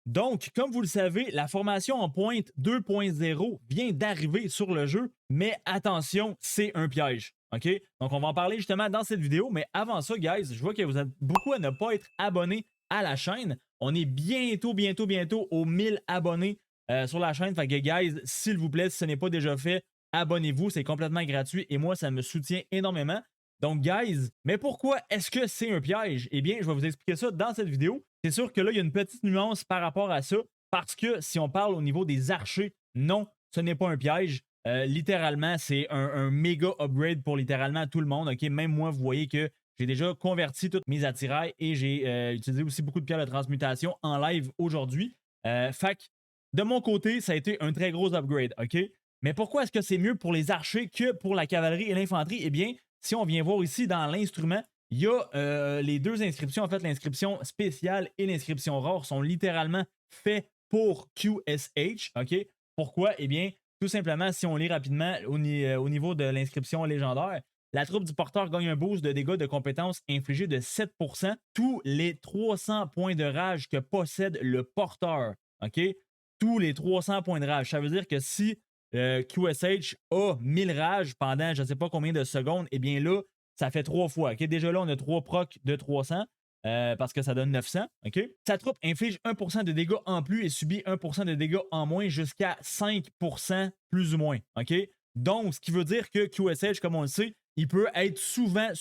Donc, comme vous le savez, la formation en pointe 2.0 vient d'arriver sur le jeu, mais attention, c'est un piège. OK? Donc, on va en parler justement dans cette vidéo, mais avant ça, guys, je vois que vous êtes beaucoup à ne pas être abonnés à la chaîne. On est bientôt aux 1000 abonnés sur la chaîne. Fait que, guys, s'il vous plaît, si ce n'est pas déjà fait, abonnez-vous, c'est complètement gratuit et moi, ça me soutient énormément. Donc, guys, mais pourquoi est-ce que c'est un piège? Eh bien, je vais vous expliquer ça dans cette vidéo. C'est sûr que là, il y a une petite nuance par rapport à ça, parce que si on parle au niveau des archers, non, ce n'est pas un piège. Littéralement, c'est un méga upgrade pour littéralement tout le monde. Ok, même moi, vous voyez que j'ai déjà converti toutes mes attirails et j'ai utilisé aussi beaucoup de pierres de transmutation en live aujourd'hui. Fait que, de mon côté, ça a été un très gros upgrade. OK? Mais pourquoi est-ce que c'est mieux pour les archers que pour la cavalerie et l'infanterie? Eh bien, si on vient voir ici dans l'instrument, il y a les deux inscriptions. En fait, l'inscription spéciale et l'inscription rare sont littéralement faits pour QSH. OK? Pourquoi? Eh bien, tout simplement, si on lit rapidement au niveau de l'inscription légendaire, la troupe du porteur gagne un boost de dégâts de compétences infligés de 7% tous les 300 points de rage que possède le porteur. OK? Tous les 300 points de rage. Ça veut dire que si QSH a 1000 rages pendant je ne sais pas combien de secondes, eh bien là, ça fait 3 fois. OK? Déjà là, on a 3 procs de 300 parce que ça donne 900. OK? Sa troupe inflige 1% de dégâts en plus et subit 1% de dégâts en moins jusqu'à 5% plus ou moins. OK? Donc, ce qui veut dire que QSH, comme on le sait, il peut être souvent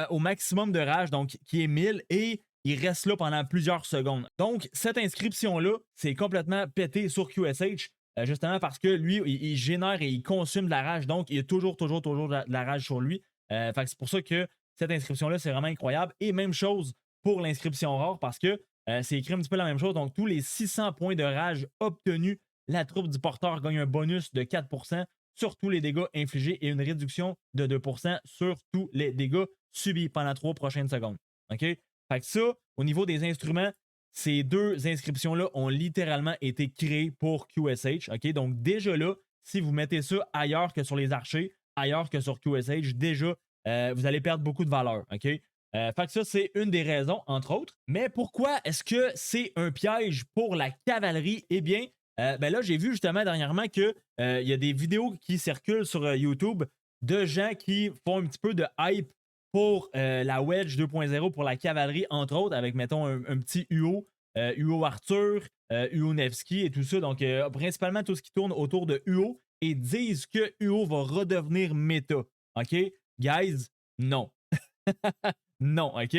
au maximum de rage, donc qui est 1000 et il reste là pendant plusieurs secondes. Donc, cette inscription-là, c'est complètement pété sur QSH, justement parce que lui, il génère et il consomme de la rage, donc il y a toujours de la rage sur lui. Fait que c'est pour ça que cette inscription-là, c'est vraiment incroyable. Et même chose pour l'inscription rare, parce que c'est écrit un petit peu la même chose. Donc, tous les 600 points de rage obtenus, la troupe du porteur gagne un bonus de 4% sur tous les dégâts infligés et une réduction de 2% sur tous les dégâts subis pendant 3 prochaines secondes. OK? Fait que ça, au niveau des instruments, ces deux inscriptions-là ont littéralement été créées pour QSH. OK? Donc, déjà là, si vous mettez ça ailleurs que sur les archers, ailleurs que sur QSH, déjà, vous allez perdre beaucoup de valeur. OK? Fait que ça, c'est une des raisons, entre autres. Mais pourquoi est-ce que c'est un piège pour la cavalerie? Eh bien, ben là, j'ai vu justement dernièrement qu'il y a des vidéos qui circulent sur YouTube de gens qui font un petit peu de hype pour la Wedge 2.0 pour la cavalerie, entre autres, avec, mettons, un petit UO, UO Arthur, UO Nevsky et tout ça. Donc, principalement tout ce qui tourne autour de UO et disent que UO va redevenir méta. OK? Guys, non. Non, OK?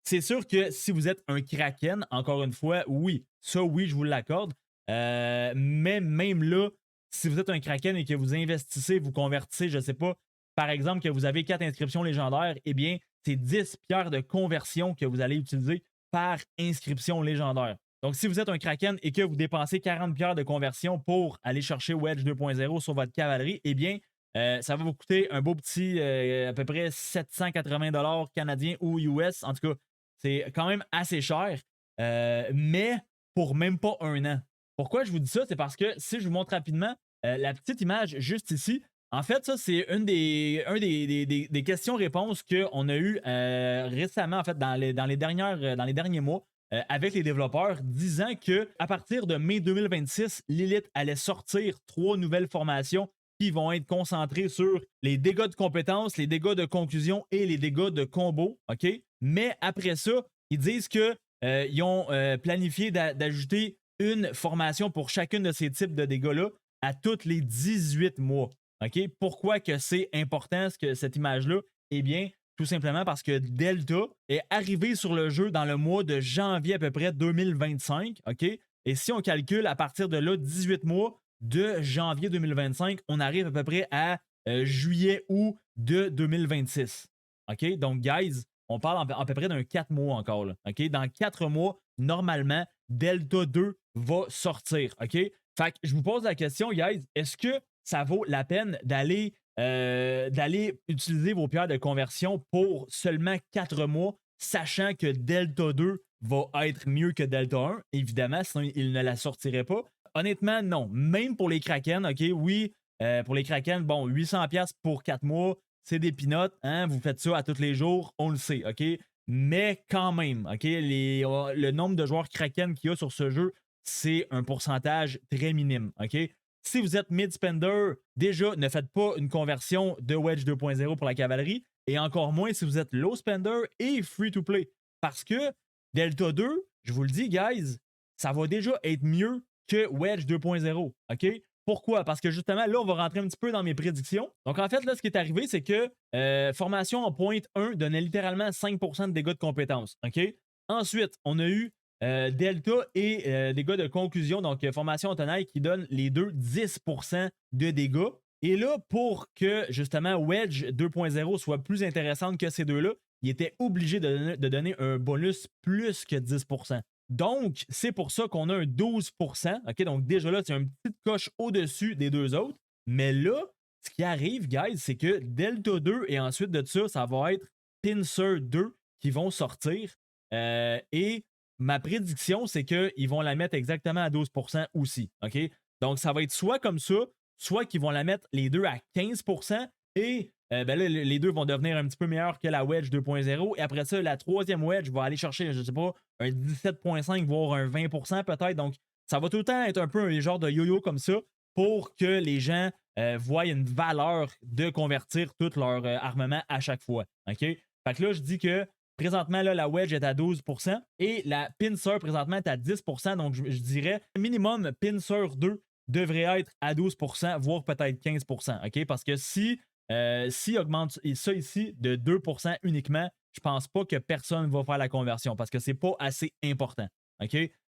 C'est sûr que si vous êtes un Kraken, encore une fois, oui, ça, oui, je vous l'accorde. Mais même là, si vous êtes un Kraken et que vous investissez, vous convertissez, je ne sais pas, par exemple, que vous avez 4 inscriptions légendaires, eh bien, c'est 10 pierres de conversion que vous allez utiliser par inscription légendaire. Donc, si vous êtes un Kraken et que vous dépensez 40 pierres de conversion pour aller chercher Wedge 2.0 sur votre cavalerie, eh bien, ça va vous coûter un beau petit à peu près 780 canadiens ou US. En tout cas, c'est quand même assez cher, mais pour même pas un an. Pourquoi je vous dis ça? C'est parce que si je vous montre rapidement la petite image juste ici, en fait, ça, c'est un des questions-réponses qu'on a eu récemment, en fait, dans les derniers mois, avec les développeurs, disant que à partir de mai 2026, Lilith allait sortir 3 nouvelles formations qui vont être concentrées sur les dégâts de compétences, les dégâts de conclusion et les dégâts de combo. OK? Mais après ça, ils disent qu'ils ont planifié d'ajouter une formation pour chacune de ces types de dégâts-là à tous les 18 mois. OK? Pourquoi que c'est important cette image-là? Eh bien, tout simplement parce que Delta est arrivé sur le jeu dans le mois de janvier à peu près 2025. OK? Et si on calcule à partir de là, 18 mois de janvier 2025, on arrive à peu près à juillet-août de 2026. OK? Donc, guys, on parle à peu près d'un 4 mois encore. Là, OK? Dans 4 mois, normalement, Delta 2 va sortir. OK? Fait que je vous pose la question, guys, est-ce que ça vaut la peine d'aller utiliser vos pierres de conversion pour seulement 4 mois, sachant que Delta 2 va être mieux que Delta 1, évidemment, sinon il ne la sortirait pas. Honnêtement, non. Même pour les Kraken, OK, oui, pour les Kraken, bon, 800$ pour 4 mois, c'est des pinottes, hein, vous faites ça à tous les jours, on le sait, OK? mais quand même, OK, le nombre de joueurs Kraken qu'il y a sur ce jeu, c'est un pourcentage très minime, OK? Si vous êtes mid-spender, déjà, ne faites pas une conversion de Wedge 2.0 pour la cavalerie, et encore moins si vous êtes low spender et free-to-play. Parce que Delta 2, je vous le dis, guys, ça va déjà être mieux que Wedge 2.0, OK? Pourquoi? Parce que justement, là, on va rentrer un petit peu dans mes prédictions. Donc, en fait, là, ce qui est arrivé, c'est que formation en point 1 donnait littéralement 5% de dégâts de compétences. OK? Ensuite, on a eu Delta et dégâts de conclusion, donc formation en tenaille qui donne les deux 10% de dégâts. Et là, pour que justement Wedge 2.0 soit plus intéressante que ces deux-là, il était obligé de donner un bonus plus que 10%. Donc, c'est pour ça qu'on a un 12%. OK, donc déjà là, c'est une petite coche au-dessus des deux autres. Mais là, ce qui arrive, guys, c'est que Delta 2 et ensuite de ça, ça va être Pincer 2 qui vont sortir. Et ma prédiction, c'est qu'ils vont la mettre exactement à 12% aussi. OK? Donc, ça va être soit comme ça, soit qu'ils vont la mettre les deux à 15%. Et ben là, les deux vont devenir un petit peu meilleurs que la Wedge 2.0. Et après ça, la troisième Wedge va aller chercher, je ne sais pas, un 17.5, voire un 20% peut-être. Donc, ça va tout le temps être un peu un genre de yo-yo comme ça pour que les gens voient une valeur de convertir tout leur armement à chaque fois. OK? Fait que là, je dis que présentement, là, la Wedge est à 12% et la Pincer présentement est à 10%. Donc, je dirais minimum Pincer 2 devrait être à 12%, voire peut-être 15%. OK? Parce que si augmente ça ici de 2% uniquement, je pense pas que personne va faire la conversion parce que c'est pas assez important. OK?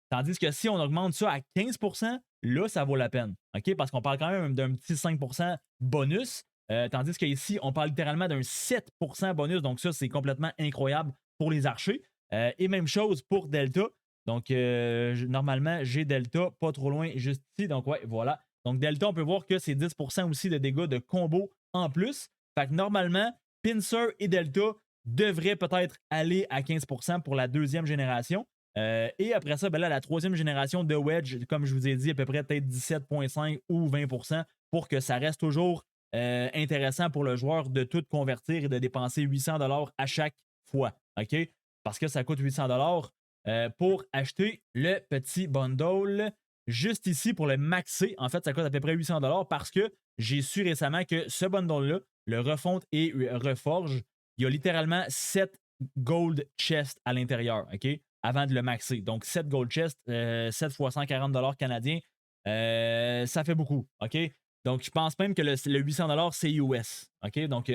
Tandis que si on augmente ça à 15%, là, ça vaut la peine. OK? Parce qu'on parle quand même d'un petit 5% bonus. Tandis qu'ici, on parle littéralement d'un 7% bonus. Donc, ça, c'est complètement incroyable pour les archers. Et même chose pour Delta. Donc, normalement, j'ai Delta pas trop loin, juste ici. Donc, ouais, voilà. Donc, Delta, on peut voir que c'est 10% aussi de dégâts de combo en plus. Fait que normalement, Pincer et Delta devraient peut-être aller à 15% pour la deuxième génération. Et après ça, ben là, la troisième génération de Wedge, comme je vous ai dit, à peu près peut-être 17,5 ou 20% pour que ça reste toujours intéressant pour le joueur de tout convertir et de dépenser 800$ à chaque fois. OK? Parce que ça coûte 800$ pour acheter le petit bundle. Juste ici, pour le maxer, en fait, ça coûte à peu près 800$ parce que j'ai su récemment que ce bundle-là, le refonte et reforge, il y a littéralement 7 gold chests à l'intérieur, OK? Avant de le maxer. Donc, 7 gold chests, 7 fois 140$ canadiens, ça fait beaucoup, OK? Donc, je pense même que le 800$, c'est US, OK? Donc,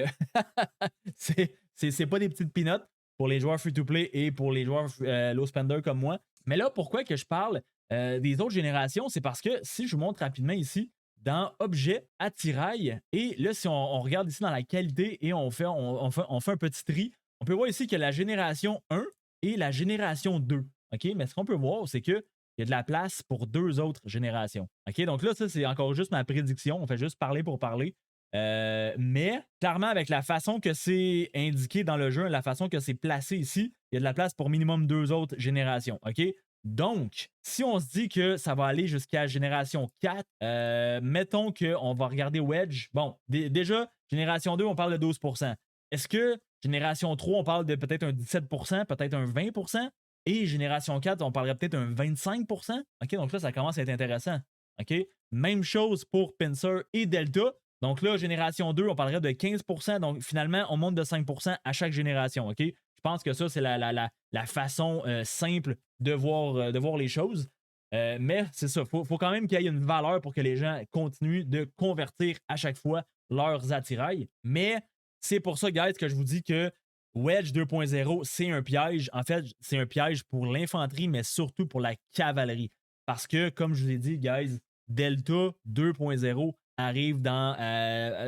c'est pas des petites peanuts pour les joueurs free-to-play et pour les joueurs low spender comme moi. Mais là, pourquoi que je parle des autres générations? C'est parce que si je vous montre rapidement ici, dans Objets, Attirail, et là, si on regarde ici dans la qualité et on fait un petit tri, on peut voir ici que la génération 1 et la génération 2. OK? Mais ce qu'on peut voir, c'est qu'il y a de la place pour deux autres générations. OK? Donc là, ça, c'est encore juste ma prédiction. On fait juste parler pour parler. Mais clairement, avec la façon que c'est indiqué dans le jeu, la façon que c'est placé ici, il y a de la place pour minimum deux autres générations. OK? Donc, si on se dit que ça va aller jusqu'à génération 4, mettons qu'on va regarder Wedge. Bon, déjà, génération 2, on parle de 12%. Est-ce que génération 3, on parle de peut-être un 17%, peut-être un 20%? Et génération 4, on parlerait peut-être un 25%? OK, donc là, ça commence à être intéressant. OK? Même chose pour Pincer et Delta. Donc là, génération 2, on parlerait de 15%. Donc finalement, on monte de 5% à chaque génération. OK? Je pense que ça, c'est la façon simple de voir les choses. Mais c'est ça, il faut quand même qu'il y ait une valeur pour que les gens continuent de convertir à chaque fois leurs attirails. Mais c'est pour ça, guys, que je vous dis que Wedge 2.0, c'est un piège. En fait, c'est un piège pour l'infanterie, mais surtout pour la cavalerie. Parce que, comme je vous ai dit, guys, Delta 2.0 arrive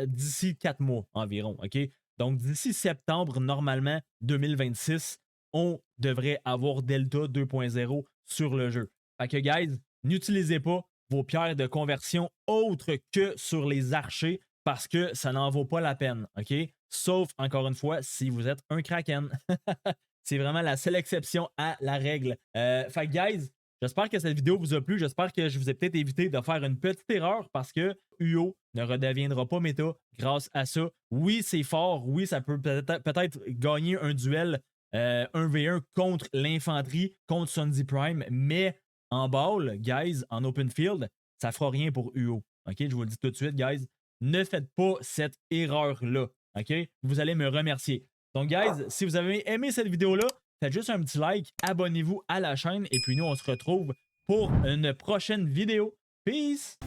d'ici 4 mois environ. OK? Donc, d'ici septembre, normalement, 2026, on devrait avoir Delta 2.0 sur le jeu. Fait que, guys, n'utilisez pas vos pierres de conversion autres que sur les archers parce que ça n'en vaut pas la peine. OK? Sauf, encore une fois, si vous êtes un Kraken. C'est vraiment la seule exception à la règle. Fait que, guys, j'espère que cette vidéo vous a plu. J'espère que je vous ai peut-être évité de faire une petite erreur parce que UO ne redeviendra pas méta grâce à ça. Oui, c'est fort. Oui, ça peut peut-être gagner un duel 1v1 contre l'infanterie, contre Sundy Prime, mais en ball, guys, en open field, ça fera rien pour UO. OK? Je vous le dis tout de suite, guys. Ne faites pas cette erreur-là. OK? Vous allez me remercier. Donc, guys, si vous avez aimé cette vidéo-là, faites juste un petit like, abonnez-vous à la chaîne et puis nous, on se retrouve pour une prochaine vidéo. Peace!